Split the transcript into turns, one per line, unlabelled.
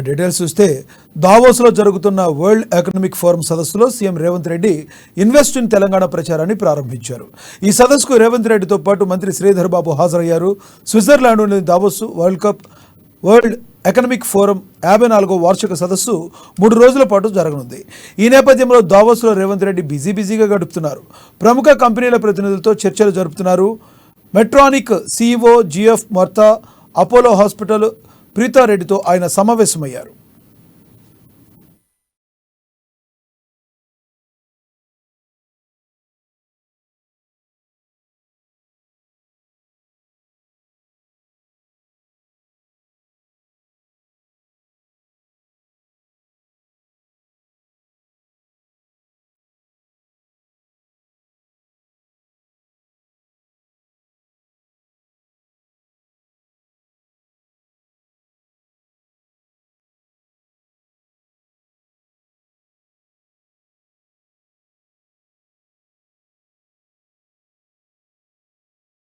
Details చూస్తే దావోస్లో జరుగుతున్న world economic forum సదస్సులో CM Revanth Reddy invest in Telangana ప్రచారాన్ని ప్రారంభించారు. ఈ సదస్సుకు రేవంత్ రెడ్డితో పాటు మంత్రి శ్రీధర్ బాబు హాజరయ్యారు. స్విట్జర్లాండ్లోని దావోస్ వరల్డ్ ఎకనామిక్ ఫోరం 54వ వార్షిక సదస్సు 3 రోజుల పాటు జరగనుంది. ఈ నేపథ్యంలో దావోస్లో రేవంత్ రెడ్డి బిజీగా గడుపుతున్నారు. ప్రముఖ కంపెనీల ప్రతినిధులతో చర్చలు జరుపుతున్నారు. Medtronic CEO Geoff Martha, Apollo hospital ప్రీతారెడ్డితో ఆయన సమావేశమయ్యారు.